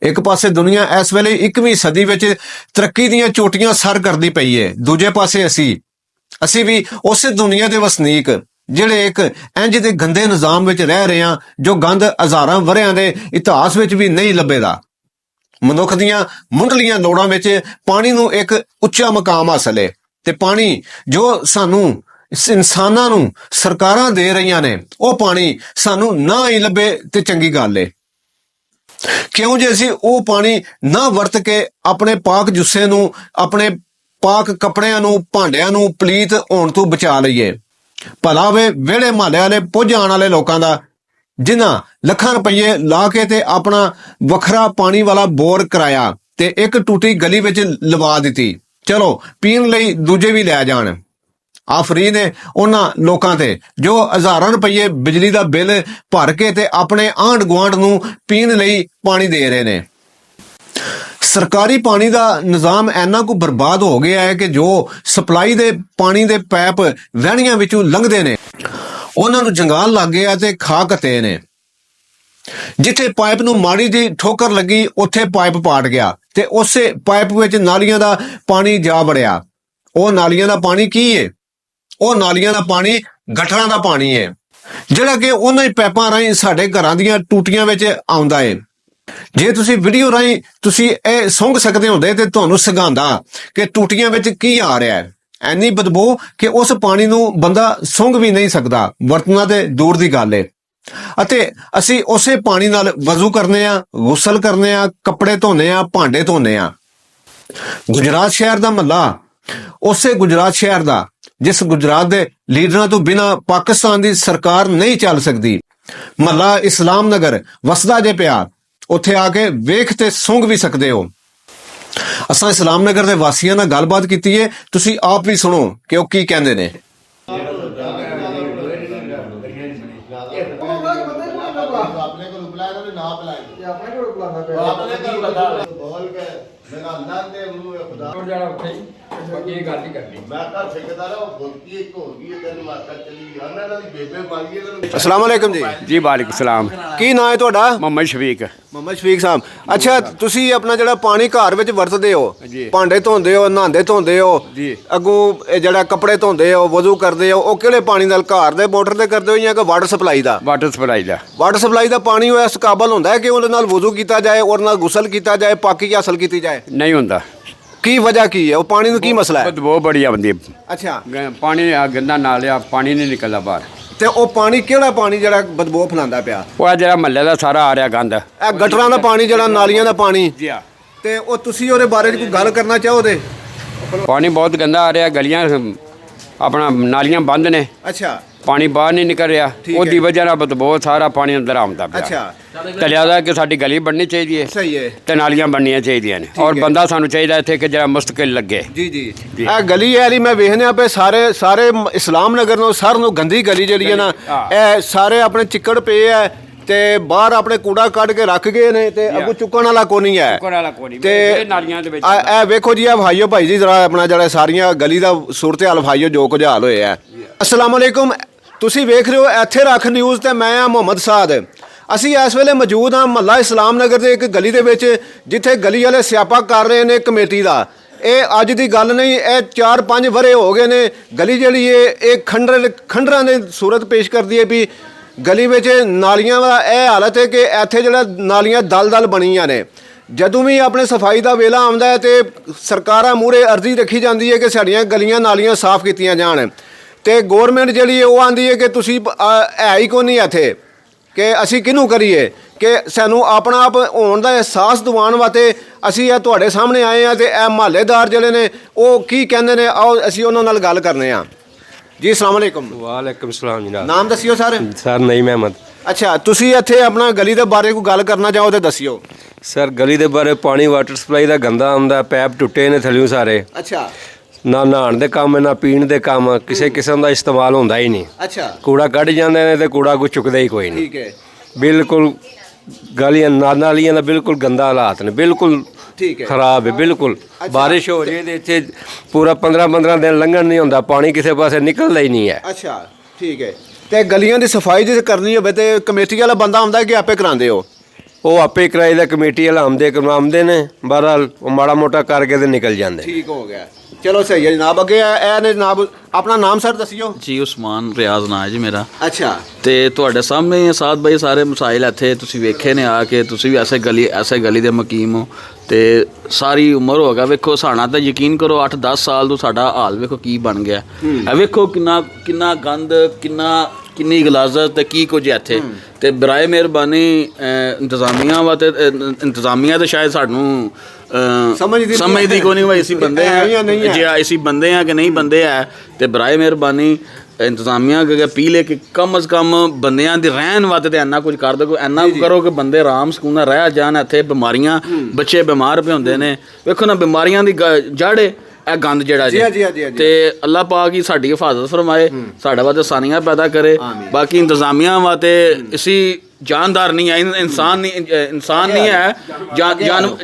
एक पासे दुनिया इस वेले 21वीं सदी विच तरक्की दीयां चोटियां सर करदी पई है, दूजे पासे असी भी उस दुनिया दे वसनीक ਜਿਹੜੇ एक इंज दे गंदे निजाम विच रह रहे हैं जो गंद हज़ारां वरियां दे इतिहास विच भी नहीं लभेदा। मनुख दीयां मुंडलियां लोड़ां विच पानी नूं एक उच्चा मकाम हासिल है ते पानी जो सानू इंसानां नूं सरकारां दे रहीआं ने ਉਹ पानी सानू ना ही लभे ते चंगी गल है। क्यों जे असीं ਉਹ पानी ना वरत के अपने पाक जुस्से नूं अपने पाक कपड़िਆਂ ਨੂੰ ਭਾਂਡਿਆਂ ਨੂੰ ਪਲੀਤ ਹੋਣ ਤੋਂ ਬਚਾ ਲਈਏ। ਭਲਾ ਵੇ ਵਿਹੜੇ ਮਹੱਲੇ ਵਾਲੇ ਪੁੱਜ ਆਉਣ ਵਾਲੇ ਲੋਕਾਂ ਦਾ ਜਿਨ੍ਹਾਂ ਲੱਖਾਂ ਰੁਪਏ ਲਾ ਕੇ ਤੇ ਆਪਣਾ ਵੱਖਰਾ ਪਾਣੀ ਵਾਲਾ ਬੋਰ ਕਰਾਇਆ ਤੇ ਇੱਕ ਟੂਟੀ ਗਲੀ ਵਿੱਚ ਲਵਾ ਦਿੱਤੀ, ਚਲੋ ਪੀਣ ਲਈ ਦੂਜੇ ਵੀ ਲੈ ਜਾਣ। ਆਫਰੀ ਨੇ ਉਹਨਾਂ ਲੋਕਾਂ ਤੇ ਜੋ ਹਜ਼ਾਰਾਂ ਰੁਪਏ ਬਿਜਲੀ ਦਾ ਬਿੱਲ ਭਰ ਕੇ ਤੇ ਆਪਣੇ ਆਂਢ ਗੁਆਂਢ ਨੂੰ ਪੀਣ ਲਈ ਪਾਣੀ ਦੇ ਰਹੇ ਨੇ। सरकारी पानी का निज़ाम इन्ना को बर्बाद हो गया है कि जो सप्लाई दे पानी दे पैप वहणियां विचों लंघदे ने उन्हां नूं जंगाल लग गया ते खा कते ने। जिथे पाइप नूं माड़ी जी ठोकर लगी उत्थे पाइप पाट गया ते उसे पाइप विच नालियां दा पानी जा वड़िया। ਉਹ नालियां दा पानी की है? ਉਹ नालियां दा पानी गटरां दा पानी है जिहड़ा कि उन्हां ही पैपां राहीं साडे घरां दीयां टूटियां विच आउंदा है। जे तुसी वीडियो राਹੀਂ तुसी ਇਹ ਸੁੰਘ ਸਕਦੇ ਹੁੰਦੇ ਤੇ ਤੁਹਾਨੂੰ ਸਿਖਾਉਂਦਾ ਕਿ ਟੂਟੀਆਂ ਵਿੱਚ ਕੀ ਆ ਰਿਹਾ ਹੈ। ਐਨੀ ਬਦਬੂ ਕਿ ਉਸ ਪਾਣੀ ਨੂੰ ਬੰਦਾ ਸੁੰਘ ਵੀ ਨਹੀਂ ਸਕਦਾ, ਵਰਤਣਾ ਤੇ ਦੂਰ ਦੀ ਗੱਲ ਹੈ। ਅਤੇ ਅਸੀਂ ਉਸੇ ਪਾਣੀ ਨਾਲ ਵਜ਼ੂ ਕਰਨੇ ਆ, ਗੁਸਲ ਕਰਨੇ ਆ, ਕੱਪੜੇ ਧੋਨੇ ਆ, ਭਾਂਡੇ ਧੋਨੇ ਆ। ਗੁਜਰਾਤ ਸ਼ਹਿਰ ਦਾ ਮਹੱਲਾ ਉਸੇ ਗੁਜਰਾਤ ਸ਼ਹਿਰ ਦਾ ਜਿਸ ਗੁਜਰਾਤ ਦੇ ਲੀਡਰਾਂ ਤੋਂ ਬਿਨਾਂ ਪਾਕਿਸਤਾਨ ਦੀ ਸਰਕਾਰ ਨਹੀਂ ਚੱਲ ਸਕਦੀ। ਮਹੱਲਾ ਇਸਲਾਮ ਨਗਰ ਵਸਦਾ ਜੇ ਪਿਆ, ਉੱਥੇ ਆ ਕੇ ਵੇਖ ਤੇ ਸੁੰਘ ਵੀ ਸਕਦੇ ਹੋ। ਅਸਾਂ ਇਸਲਾਮ ਨਗਰ ਦੇ ਵਾਸੀਆਂ ਨਾਲ ਗੱਲਬਾਤ ਕੀਤੀ ਹੈ, ਤੁਸੀਂ ਆਪ ਵੀ ਸੁਣੋ ਕਿ ਉਹ ਕੀ ਕਹਿੰਦੇ ਨੇ। अस्सलाम वालेकुम जी। जी वालेकुम सलाम। की नाम है तुहाडा? मोहम्मद शफीक। मोहम्मद शफीक साहब, अच्छा तुसी अपना ਜਿਹੜਾ ਪਾਣੀ ਘਰ ਵਿੱਚ ਵਰਤਦੇ ਹੋ, ਭਾਂਡੇ ਧੋਂਦੇ ਹੋ, ਨਹਾਉਂਦੇ ਧੋਂਦੇ ਹੋ, ਅੱਗੋਂ ਜਿਹੜਾ ਕੱਪੜੇ ਧੋਂਦੇ ਹੋ, ਵਜ਼ੂ ਕਰਦੇ ਹੋ, ਉਹ ਕਿਹੜੇ ਪਾਣੀ ਨਾਲ ਘਰ ਦੇ ਮੋਟਰ ਤੇ ਕਰਦੇ ਹੋ ਜਾਂ ਕਿ ਵਾਟਰ ਸਪਲਾਈ ਦਾ? ਵਾਟਰ ਸਪਲਾਈ ਦਾ। ਵਾਟਰ ਸਪਲਾਈ ਦਾ ਪਾਣੀ ਉਹ ਇਸ ਕਾਬਲ ਹੁੰਦਾ ਹੈ ਕਿ ਉਹਦੇ ਨਾਲ ਵਜ਼ੂ ਕੀਤਾ ਜਾਏ, ਉਹਦੇ ਨਾਲ ਗੁਸਲ ਕੀਤਾ ਜਾਏ, ਪਾਕੀ ਹਾਸਲ ਕੀਤੀ ਜਾਏ? ਨਹੀਂ ਹੁੰਦਾ। ਕੀ ਵਜ੍ਹਾ ਕੀ ਹੈ? ਉਹ ਪਾਣੀ ਨੂੰ ਕੀ ਮਸਲਾ ਹੈ? ਬਦਬੂ ਬੜੀ ਆਉਂਦੀ ਹੈ। ਅੱਛਾ, ਪਾਣੀ ਗੰਦਾ ਨਾਲ ਆ, ਪਾਣੀ ਨਹੀਂ ਨਿਕਲਦਾ ਬਾਹਰ। ਤੇ ਉਹ ਪਾਣੀ ਕਿਹੜਾ ਪਾਣੀ ਜਿਹੜਾ ਬਦਬੂ ਫਲਾਉਂਦਾ ਪਿਆ? ਉਹ ਆ ਜਿਹੜਾ ਮਹੱਲੇ ਦਾ ਸਾਰਾ ਆ ਰਿਹਾ ਗੰਦ, ਇਹ ਗਟਰਾਂ ਦਾ ਪਾਣੀ, ਜਿਹੜਾ ਨਾਲੀਆਂ ਦਾ ਪਾਣੀ। ਜੀ ਆ। ਤੇ ਉਹ ਤੁਸੀਂ ਉਹਦੇ ਬਾਰੇ ਕੋਈ ਗੱਲ ਕਰਨਾ ਚਾਹੋਦੇ? ਪਾਣੀ ਬਹੁਤ ਗੰਦਾ ਆ ਰਿਹਾ, ਗਲੀਆਂ ਆਪਣਾ ਨਾਲੀਆਂ ਬੰਦ ਨੇ। ਅੱਛਾ, ਪਾਣੀ ਬਾਹਰ ਨਹੀਂ ਨਿਕਲ ਰਿਹਾ, ਉਹਦੀ ਵਜ੍ਹਾ ਨਾਲ ਬਦਬੂ ਸਾਰਾ ਪਾਣੀ ਅੰਦਰ ਆਉਂਦਾ ਪਿਆ। ਅੱਛਾ, ਤਲਿਆ ਦਾ ਕਿ ਸਾਡੀ ਗਲੀ ਬਣਨੀ ਚਾਹੀਦੀ ਹੈ, ਸਹੀ ਹੈ, ਤੇ ਨਾਲੀਆਂ ਬਣਨੀਆਂ ਚਾਹੀਦੀਆਂ ਨੇ, ਔਰ ਬੰਦਾ ਸਾਨੂੰ ਚਾਹੀਦਾ ਇੱਥੇ ਕਿ ਜਿਹੜਾ ਮੁਸਤਕਿਲ ਲੱਗੇ। ਜੀ ਜੀ। ਇਹ ਗਲੀ ਵਾਲੀ ਮੈਂ ਵੇਖਣਿਆ ਪਏ ਸਾਰੇ ਇਸਲਾਮ ਨਗਰ ਨੂੰ ਸਾਰ ਨੂੰ ਗੰਦੀ ਗਲੀ ਜਿਹੜੀ ਹੈ ਨਾ, ਇਹ ਸਾਰੇ ਆਪਣੇ ਚਿੱਕੜ ਪਏ ਹੈ ਤੇ ਬਾਹਰ ਆਪਣੇ ਕੂੜਾ ਕੱਢ ਕੇ ਰੱਖ ਗਏ ਨੇ ਤੇ ਅੱਗੋਂ ਚੁੱਕਣ ਵਾਲਾ ਕੋਈ ਨਹੀਂ ਹੈ। ਤੇ ਨਾਲੀਆਂ ਦੇ ਵਿੱਚ ਇਹ ਵੇਖੋ ਜੀ, ਆ ਭਾਈਓ ਭਾਈ ਜੀ ਜਰਾ ਆਪਣਾ ਜਿਹੜਾ ਸਾਰੀਆਂ ਗਲੀ ਦਾ ਸੂਰਤ ਹਾਲ ਭਾਈਓ ਜੋ ਕੁਝ ਹਾਲ ਹੋਇਆ ਹੈ। अस्सलाम वालेकुम, ਤੁਸੀਂ ਵੇਖ ਰਹੇ ਹੋ ਇੱਥੇ ਰੱਖ ਨਿਊਜ਼ ਤੇ ਮੈਂ ਆ ਮੁਹੰਮਦ ਸਾਦ। ਅਸੀਂ ਇਸ ਵੇਲੇ ਮੌਜੂਦ ਹਾਂ ਮਹੱਲਾ ਇਸਲਾਮ ਨਗਰ ਦੇ ਇੱਕ ਗਲੀ ਦੇ ਵਿੱਚ, ਜਿੱਥੇ ਗਲੀ ਵਾਲੇ ਸਿਆਪਾ ਕਰ ਰਹੇ ਨੇ ਕਮੇਟੀ ਦਾ। ਇਹ ਅੱਜ ਦੀ ਗੱਲ ਨਹੀਂ, ਇਹ 4-5 ਵਰ੍ਹੇ ਹੋ ਗਏ ਨੇ। ਗਲੀ ਜਿਹੜੀ ਇਹ ਖੰਡਰਾਂ ਦੀ ਸੂਰਤ ਪੇਸ਼ ਕਰਦੀ ਹੈ ਵੀ ਗਲੀ ਵਿੱਚ ਨਾਲੀਆਂ ਦਾ ਇਹ ਹਾਲਤ ਹੈ ਕਿ ਇੱਥੇ ਜਿਹੜਾ ਨਾਲੀਆਂ ਦਲ ਬਣੀਆਂ ਨੇ। ਜਦੋਂ ਵੀ ਆਪਣੇ ਸਫਾਈ ਦਾ ਵੇਲਾ ਆਉਂਦਾ ਹੈ ਤੇ ਸਰਕਾਰਾਂ ਮੂਹਰੇ ਅਰਜ਼ੀ ਰੱਖੀ ਜਾਂਦੀ ਹੈ ਕਿ ਸਾਡੀਆਂ ਗਲੀਆਂ ਨਾਲੀਆਂ ਸਾਫ਼ ਕੀਤੀਆਂ ਜਾਣ, ਤੇ ਗੌਰਮੈਂਟ ਜਿਹੜੀ ਹੈ ਉਹ ਆਂਦੀ ਹੈ ਕਿ ਤੁਸੀਂ ਹੈ ਹੀ ਕੋਈ ਨਹੀਂ ਇੱਥੇ, ਕਿ ਅਸੀਂ ਕਿਹਨੂੰ ਕਰੀਏ, ਕਿ ਸਾਨੂੰ ਆਪਣਾ ਆਪ ਹੋਣ ਦਾ ਅਹਿਸਾਸ ਦਿਵਾਉਣ ਵਾਸਤੇ ਅਸੀਂ ਇਹ ਤੁਹਾਡੇ ਸਾਹਮਣੇ ਆਏ ਹਾਂ। ਤੇ ਇਹ ਮਹੱਲੇਦਾਰ ਜਿਹੜੇ ਨੇ ਉਹ ਕੀ ਕਹਿੰਦੇ ਨੇ, ਆਓ ਅਸੀਂ ਉਹਨਾਂ ਨਾਲ ਗੱਲ ਕਰਨੇ ਆ। ਜੀ अस्सलाम वालेकुम। वालेकुम सलाम जनाब। ਨਾਮ ਦੱਸਿਓ ਸਰ। सर नईम अहमद। ਅੱਛਾ, ਤੁਸੀਂ ਇੱਥੇ ਆਪਣਾ ਗਲੀ ਦੇ ਬਾਰੇ ਕੋਈ ਗੱਲ ਕਰਨਾ ਚਾਹੋ ਤੇ ਦੱਸਿਓ। सर गली ਦੇ ਬਾਰੇ ਪਾਣੀ ਵਾਟਰ ਸਪਲਾਈ ਦਾ ਗੰਦਾ ਆਉਂਦਾ, ਪੈਪ ਟੁੱਟੇ ਨੇ ਥੱਲਿਓਂ ਸਾਰੇ। ਅੱਛਾ, ਨਾ ਨਹਾਉਣ ਦੇ ਕੰਮ ਨਾ ਪੀਣ ਦੇ ਕੰਮ, ਕਿਸੇ ਕਿਸਮ ਦਾ ਇਸਤੇਮਾਲ ਹੁੰਦਾ ਹੀ ਨਹੀਂ। ਅੱਛਾ, ਕੂੜਾ ਕੱਢ ਜਾਂਦੇ ਨੇ ਤੇ ਕੂੜਾ ਕੋਈ ਚੁੱਕਦਾ ਹੀ ਕੋਈ ਨਹੀਂ। ਠੀਕ ਹੈ, ਬਿਲਕੁਲ ਗਲੀਆਂ ਨਾਲੀਆਂ ਦਾ ਬਿਲਕੁਲ ਗੰਦਾ ਹਾਲਾਤ ਨੇ, ਬਿਲकुल ਠੀਕ ਹੈ, ਖਰਾਬ ਹੈ ਬਿਲकुल। ਬਾਰਿਸ਼ ਹੋ ਜੇ ਤੇ ਇੱਥੇ ਪੂਰਾ 15 ਦਿਨ ਲੰਘਣ ਨਹੀਂ ਹੁੰਦਾ, ਪਾਣੀ ਕਿਸੇ ਪਾਸੇ ਨਿਕਲਦਾ ਹੀ ਨਹੀਂ ਹੈ। ਅੱਛਾ, ਠੀਕ ਹੈ। ਤੇ ਗਲੀਆਂ ਦੀ ਸਫਾਈ ਜੇ ਕਰਨੀ ਹੋਵੇ ਤੇ ਕਮੇਟੀ ਵਾਲਾ ਬੰਦਾ ਆਉਂਦਾ ਕਿ ਆਪੇ ਕਰਾਉਂਦੇ ਹੋ? ਉਹ ਆਪੇ ਕਿਰਾਏ ਦਾ ਕਮੇਟੀ ਹਲਾਮਦੇ ਕਰਵਾਉਂਦੇ ਨੇ, ਬਹਰਹਾਲ ਉਹ ਮਾੜਾ ਮੋਟਾ ਕਰਕੇ ਤੇ ਨਿਕਲ ਜਾਂਦੇ। ਠੀਕ ਹੋ ਗਿਆ, ਚਲੋ ਸਹੀ ਹੈ ਜਨਾਬ। ਅੱਗੇ ਇਹ ਨੇ ਜਨਾਬ, ਆਪਣਾ ਨਾਮ ਸਰ ਦੱਸਿਓ ਜੀ ਉਸਮਾਨ ਰਿਆਜ਼ ਨਾਂ ਹੈ ਜੀ ਮੇਰਾ। ਅੱਛਾ, ਤੇ ਤੁਹਾਡੇ ਸਾਹਮਣੇ ਹੀ ਆ ਸਾਦ ਬਾਈ, ਸਾਰੇ ਮਸਾਇਲ ਇੱਥੇ ਤੁਸੀਂ ਵੇਖੇ ਨੇ ਆ ਕੇ, ਤੁਸੀਂ ਵੀ ਐਸੇ ਗਲੀ ਦੇ ਮਕੀਮ ਹੋ ਤੇ ਸਾਰੀ ਉਮਰ ਹੋ ਗਿਆ। ਵੇਖੋ ਸਾਡਾ ਤਾਂ ਯਕੀਨ ਕਰੋ 8-10 ਸਾਲ ਤੋਂ ਸਾਡਾ ਹਾਲ ਵੇਖੋ ਕੀ ਬਣ ਗਿਆ। ਇਹ ਵੇਖੋ ਕਿੰਨਾ ਗੰਦ, ਕਿੰਨੀ ਗਲਾਜ਼ਤ ਤੇ ਕੀ ਕੁਝ ਹੈ ਇੱਥੇ। ਤੇ ਬਰਾਏ ਮਿਹਰਬਾਨੀ ਇੰਤਜ਼ਾਮੀਆਂ ਤੇ ਸ਼ਾਇਦ ਸਾਨੂੰ ਸਮਝਦੀ ਕੋਈ ਨਹੀਂ, ਅਸੀਂ ਬੰਦੇ ਆ ਜੇ ਅਸੀਂ ਬੰਦੇ ਆ ਕਿ ਨਹੀਂ ਬੰਦੇ ਆ। ਤੇ ਬਰਾਏ ਮਿਹਰਬਾਨੀ ਇੰਤਜ਼ਾਮੀਆਂ ਕਿ ਅਪੀਲ ਹੈ ਕਿ ਕਮ ਅਜ਼ ਕਮ ਬੰਦਿਆਂ ਦੇ ਰਹਿਣ ਵਾਸਤੇ ਤੇ ਇੰਨਾ ਕੁਝ ਕਰ ਦਿਓ, ਇੰਨਾ ਕਰੋ ਕਿ ਬੰਦੇ ਆਰਾਮ ਸਕੂਨ ਨਾਲ ਰਹਿ ਜਾਣ। ਇੱਥੇ ਬਿਮਾਰੀਆਂ, ਬੱਚੇ ਬਿਮਾਰ ਪਏ ਹੁੰਦੇ ਨੇ, ਵੇਖੋ ਨਾ ਬਿਮਾਰੀਆਂ ਦੀ ਜੜ੍ਹ ਇਹ ਗੰਦ ਜਿਹੜਾ ਜੀ। ਤੇ ਅੱਲਾਹ ਪਾਕ ਹੀ ਸਾਡੀ ਹਿਫਾਜ਼ਤ ਫਰਮਾਏ, ਸਾਡੇ ਵਾਸਤੇ ਆਸਾਨੀਆਂ ਪੈਦਾ ਕਰੇ। ਬਾਕੀ ਇੰਤਜ਼ਾਮੀਆਂ ਵਾਸਤੇ ਅਸੀਂ ਜਾਨਦਾਰ ਨਹੀਂ ਹੈ, ਇਨਸਾਨ ਨਹੀਂ ਹੈ,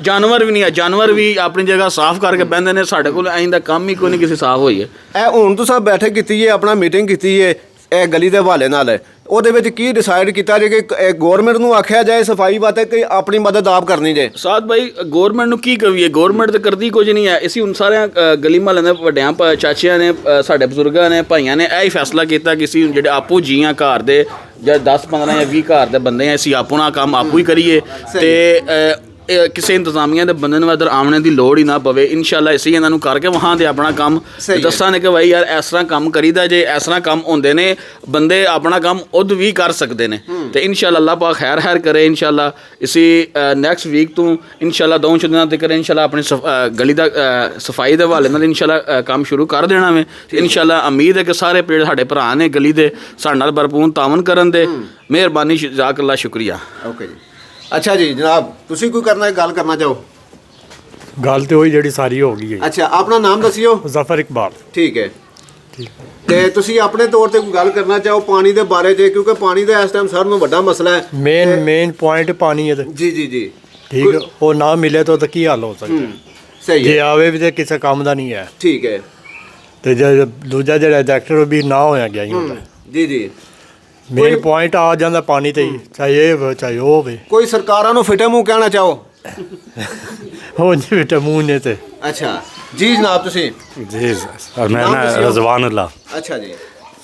ਜਾਨਵਰ ਵੀ ਨਹੀਂ ਹੈ। ਜਾਨਵਰ ਵੀ ਆਪਣੀ ਜਗ੍ਹਾ ਸਾਫ਼ ਕਰਕੇ ਬਹਿੰਦੇ ਨੇ, ਸਾਡੇ ਕੋਲ ਐਂ ਦਾ ਕੰਮ ਹੀ ਕੋਈ ਨਹੀਂ ਕਿਸੇ ਸਾਫ਼ ਹੋਈਏ। ਇਹ ਹੁਣ ਤੁਸੀਂ ਬੈਠਕ ਕੀਤੀ ਹੈ, ਆਪਣਾ ਮੀਟਿੰਗ ਕੀਤੀ ਹੈ ਇਹ ਗਲੀ ਦੇ ਹਵਾਲੇ ਨਾਲ, ਉਹਦੇ ਵਿੱਚ ਕੀ ਡਿਸਾਈਡ ਕੀਤਾ ਜੇ ਕਿ ਗਵਰਨਮੈਂਟ ਨੂੰ ਆਖਿਆ ਜਾਏ ਸਫਾਈ ਵਾਸਤੇ ਕਿ ਆਪਣੀ ਮਦਦ ਆਪ ਕਰਨੀ ਜੇ? ਸਾਦ ਭਾਈ ਗਵਰਨਮੈਂਟ ਨੂੰ ਕੀ ਕਹੀਏ, ਗਵਰਨਮੈਂਟ ਤਾਂ ਕਰਦੀ ਕੁਝ ਨਹੀਂ ਹੈ। ਅਸੀਂ ਹੁਣ ਸਾਰਿਆਂ ਗਲੀ ਮਹੱਲੇ ਦੇ ਵੱਡਿਆਂ ਚਾਚਿਆਂ ਨੇ, ਸਾਡੇ ਬਜ਼ੁਰਗਾਂ ਨੇ, ਭਾਈਆਂ ਨੇ ਇਹ ਹੀ ਫੈਸਲਾ ਕੀਤਾ ਕਿ ਅਸੀਂ ਜਿਹੜੇ ਆਪੂ ਜੀਆਂ ਘਰ ਦੇ ਜਾਂ 10-15 ਜਾਂ 20 ਘਰ ਦੇ ਬੰਦੇ ਆ, ਅਸੀਂ ਆਪਣਾ ਕੰਮ ਆਪੂ ਹੀ ਕਰੀਏ ਤੇ ਕਿਸੇ ਇੰਤਜ਼ਾਮੀਆਂ ਦੇ ਬੰਦੇ ਨੂੰ ਇੱਧਰ ਆਉਣੇ ਦੀ ਲੋੜ ਹੀ ਨਾ ਪਵੇ। ਇਨਸ਼ਾਅੱਲਾ ਅਸੀਂ ਇਹਨਾਂ ਨੂੰ ਕਰਕੇ ਵਹਾਂ ਦੇ ਆਪਣਾ ਕੰਮ ਦੱਸਾਂਗੇ ਕਿ ਭਾਈ ਯਾਰ ਇਸ ਤਰ੍ਹਾਂ ਕੰਮ ਕਰੀਦਾ ਜੇ, ਇਸ ਤਰ੍ਹਾਂ ਕੰਮ ਹੁੰਦੇ ਨੇ, ਬੰਦੇ ਆਪਣਾ ਕੰਮ ਉਦ ਵੀ ਕਰ ਸਕਦੇ ਨੇ। ਤੇ ਇਨਸ਼ਾਅੱਲਾ ਅੱਲਾਹ ਪਾਕ ਖੈਰ ਕਰੇ। ਇਨਸ਼ਾਅੱਲਾ ਅਸੀਂ ਨੈਕਸਟ ਵੀਕ ਤੋਂ ਇਨਸ਼ਾਅੱਲਾ 2 ਦਿਨਾਂ ਤੱਕ ਇਨਸ਼ਾਅੱਲਾ ਆਪਣੀ ਗਲੀ ਦਾ ਸਫਾਈ ਦੇ ਹਵਾਲੇ ਨਾਲ ਇਨਸ਼ਾਅੱਲਾ ਕੰਮ ਸ਼ੁਰੂ ਕਰ ਦੇਣਾ ਵੇ। ਇਨਸ਼ਾਅੱਲਾ ਉਮੀਦ ਹੈ ਕਿ ਸਾਰੇ ਪੇੜ ਸਾਡੇ ਭਰਾ ਨੇ ਗਲੀ ਦੇ ਸਾਡੇ ਨਾਲ ਭਰਪੂਰ ਤਾਵਨ ਕਰਨ ਦੇ। ਮਿਹਰਬਾਨੀ, ਜਜ਼ਾਕ ਅੱਲਾਹ, ਸ਼ੁਕਰੀਆ। ਓਕੇ ਜੀ। ਅੱਛਾ ਜੀ ਜਨਾਬ, ਤੁਸੀਂ ਕੋਈ ਗੱਲ ਕਰਨਾ ਚਾਹੋ? ਗੱਲ ਤੇ ਹੋਈ ਜਿਹੜੀ ਸਾਰੀ ਹੋ ਗਈ ਹੈ। ਅੱਛਾ, ਆਪਣਾ ਨਾਮ ਦੱਸਿਓ। ਜ਼ਫਰ ਇਕਬਾਲ। ਠੀਕ ਹੈ। ਤੇ ਤੁਸੀਂ ਆਪਣੇ ਤੌਰ ਤੇ ਕੋਈ ਗੱਲ ਕਰਨਾ ਚਾਹੋ ਪਾਣੀ ਦੇ ਬਾਰੇ 'ਚ, ਕਿਉਂਕਿ ਪਾਣੀ ਦਾ ਇਸ ਟਾਈਮ ਸਾਰਿਆਂ ਨੂੰ ਵੱਡਾ ਮਸਲਾ ਹੈ। ਮੇਨ ਪੁਆਇੰਟ ਪਾਣੀ ਹੈ ਤੇ ਜੀ ਠੀਕ ਹੈ, ਉਹ ਨਾ ਮਿਲੇ ਤਾਂ ਕੀ ਹਾਲ ਹੋ ਸਕਦਾ? ਸਹੀ ਜੇ ਹੈ। ਆਵੇ ਵੀ ਤੇ ਕਿਸੇ ਕੰਮ ਦਾ ਨਹੀਂ ਹੈ। ਠੀਕ ਹੈ। ਤੇ ਜੇ ਦੂਜਾ ਜਿਹੜਾ ਡਾਕਟਰ ਵੀ ਨਾ ਹੋਇਆ ਗਿਆ ਹੀ ਹੁੰਦਾ। ਜੀ ਮੇਨ ਪੁਆਇੰਟ ਆ ਜਾਂਦਾ ਪਾਣੀ ਤੇ ਹੀ, ਚਾਹੇ ਇਹ ਹੋਵੇ ਚਾਹੇ ਉਹ ਹੋਵੇ। ਕੋਈ ਸਰਕਾਰਾਂ ਨੂੰ ਫਿੱਟੇ ਮੂੰਹ ਕਹਿਣਾ ਚਾਹੋ? ਉਹ ਜੀ ਬੇਟਾ ਮੂੰਹ ਨੇ ਤੇ। ਅੱਛਾ ਜੀ ਜਨਾਬ, ਤੁਸੀਂ? ਜੀ ਸਰ, ਮੈਂ ਨਾ ਰਜ਼ਵਾਨ ਅੱਲਾ। ਅੱਛਾ ਜੀ।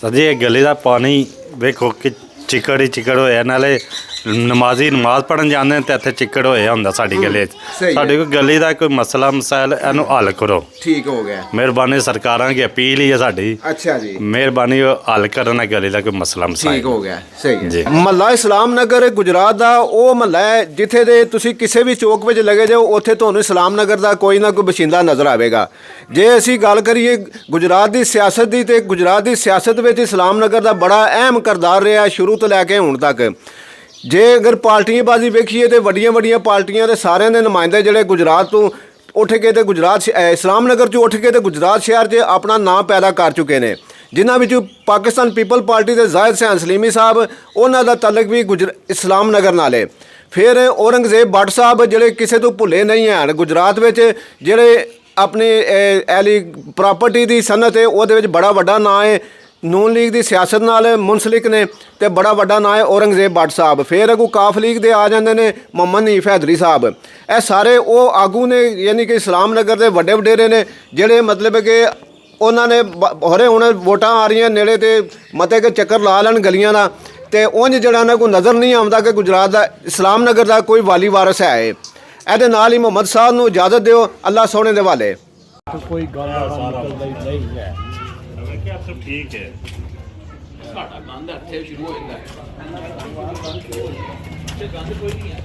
ਸਰ ਜੀ, ਇਹ ਗਲੀ ਦਾ ਪਾਣੀ ਵੇਖੋ ਕਿ ਚਿੱਕੜ ਹੀ ਚਿੱਕੜ ਹੋਇਆ, ਨਾਲੇ ਨਮਾਜ਼ੀ ਨਮਾਜ਼ ਪੜਨ ਜਾਂਦੇ ਨੇ ਤੇ ਇੱਥੇ ਚਿੱਕੜ ਹੋਇਆ ਹੁੰਦਾ ਸਾਡੀ ਗਲੀ 'ਚ। ਸਾਡੀ ਕੋਈ ਗਲੀ ਦਾ ਕੋਈ ਮਸਲਾ ਮਸਾਇਲ ਇਹਨੂੰ ਹੱਲ ਕਰੋ। ਠੀਕ ਹੋ ਗਿਆ। ਮਿਹਰਬਾਨੀ, ਸਰਕਾਰਾਂ ਦੀ ਅਪੀਲ ਹੀ ਹੈ ਸਾਡੀ। ਅੱਛਾ ਜੀ। ਮਿਹਰਬਾਨੀ, ਹੱਲ ਕਰਨ ਗਲੀ ਦਾ ਕੋਈ ਮਸਲਾ ਮਸਾਇਲ। ਠੀਕ ਹੋ ਗਿਆ। ਸਹੀ ਹੈ ਜੀ। ਮਹੱਲਾ ਇਸਲਾਮ ਨਗਰ ਗੁਜਰਾਤ ਦਾ ਉਹ ਮਹੱਲਾ ਹੈ ਜਿੱਥੇ ਦੇ ਤੁਸੀਂ ਕਿਸੇ ਵੀ ਚੌਕ ਵਿੱਚ ਲੱਗੇ ਜਾਓ, ਉੱਥੇ ਤੁਹਾਨੂੰ ਇਸਲਾਮ ਨਗਰ ਦਾ ਕੋਈ ਨਾ ਕੋਈ ਬਸ਼ਿੰਦਾ ਨਜ਼ਰ ਆਵੇਗਾ। ਜੇ ਅਸੀਂ ਗੱਲ ਕਰੀਏ ਗੁਜਰਾਤ ਦੀ ਸਿਆਸਤ ਦੀ, ਤੇ ਗੁਜਰਾਤ ਦੀ ਸਿਆਸਤ ਵਿੱਚ ਇਸਲਾਮ ਨਗਰ ਦਾ ਬੜਾ ਅਹਿਮ ਕਿਰਦਾਰ ਰਿਹਾ ਸ਼ੁਰੂ ਤੋਂ ਲੈ ਕੇ ਹੁਣ ਤੱਕ। ਜੇ ਅਗਰ ਪਾਰਟੀਬਾਜ਼ੀ ਵੇਖੀਏ ਤੇ ਵੱਡੀਆਂ ਪਾਰਟੀਆਂ ਦੇ ਸਾਰਿਆਂ ਦੇ ਨੁਮਾਇੰਦੇ ਜਿਹੜੇ ਗੁਜਰਾਤ ਤੋਂ ਉੱਠ ਕੇ ਤੇ ਗੁਜਰਾਤ ਇਸਲਾਮ ਨਗਰ 'ਚੋਂ ਉੱਠ ਕੇ ਤੇ ਗੁਜਰਾਤ ਸ਼ਹਿਰ 'ਚ ਆਪਣਾ ਨਾਂ ਪੈਦਾ ਕਰ ਚੁੱਕੇ ਨੇ, ਜਿਨ੍ਹਾਂ ਵਿੱਚੋਂ ਪਾਕਿਸਤਾਨ ਪੀਪਲ ਪਾਰਟੀ ਦੇ ਜ਼ਾਹਿਦ ਹੁਸੈਨ ਸਲੀਮੀ ਸਾਹਿਬ, ਉਹਨਾਂ ਦਾ ਤਾਲੁਕ ਵੀ ਇਸਲਾਮ ਨਗਰ ਨਾਲ ਹੈ। ਫਿਰ ਔਰੰਗਜ਼ੇਬ ਭੱਟ ਸਾਹਿਬ ਜਿਹੜੇ ਕਿਸੇ ਤੋਂ ਭੁੱਲੇ ਨਹੀਂ ਹਨ ਗੁਜਰਾਤ ਵਿੱਚ, ਜਿਹੜੇ ਆਪਣੀ ਐਲੀ ਪ੍ਰਾਪਰਟੀ ਦੀ ਸਨਅਤ ਹੈ ਉਹਦੇ ਵਿੱਚ ਬੜਾ ਵੱਡਾ ਨਾਂ ਹੈ। ਨੂਨ ਲੀਗ ਦੀ ਸਿਆਸਤ ਨਾਲ ਮੁਨਸਲਿਕ ਨੇ ਤੇ ਬੜਾ ਵੱਡਾ ਨਾਂ ਹੈ ਔਰੰਗਜ਼ੇਬ ਭੱਟ ਸਾਹਿਬ। ਫਿਰ ਅੱਗੋਂ ਕਾਫ ਲੀਗ ਦੇ ਆ ਜਾਂਦੇ ਨੇ ਮੁਹੰਮਦ ਨਈਫ ਹੈਦਰੀ ਸਾਹਿਬ। ਇਹ ਸਾਰੇ ਉਹ ਆਗੂ ਨੇ, ਯਾਨੀ ਕਿ ਇਸਲਾਮ ਨਗਰ ਦੇ ਵੱਡੇ ਵਡੇਰੇ ਨੇ, ਜਿਹੜੇ ਮਤਲਬ ਕਿ ਉਹਨਾਂ ਨੇ ਹੋਰੇ ਹੁਣ ਵੋਟਾਂ ਆ ਰਹੀਆਂ ਨੇੜੇ ਤੇ ਮਤੇ ਕੇ ਚੱਕਰ ਲਾ ਲੈਣ ਗਲੀਆਂ ਦਾ, ਤੇ ਉਂਝ ਜਿਹੜਾ ਨਾ ਕੋਈ ਨਜ਼ਰ ਨਹੀਂ ਆਉਂਦਾ ਕਿ ਗੁਜਰਾਤ ਦਾ ਇਸਲਾਮ ਨਗਰ ਦਾ ਕੋਈ ਵਾਲੀ ਵਾਰਸ ਹੈ। ਇਹਦੇ ਨਾਲ ਹੀ ਮੁਹੰਮਦ ਸਾਹਿਬ ਨੂੰ ਇਜਾਜ਼ਤ ਦਿਓ, ਅੱਲਾਹ ਸੋਹਣੇ ਦੇ ਵਾਲੇ। ਕੋਈ ਗੱਲ ਨਹੀਂ ਹੈ। ਠੀਕ ਹੈ। ਸਾਡਾ ਗੰਦ ਇੱਥੇ ਸ਼ੁਰੂ ਹੋ ਜਾਂਦਾ ਹੈ। ਗੰਦ ਕੋਈ ਨਹੀਂ ਹੈ।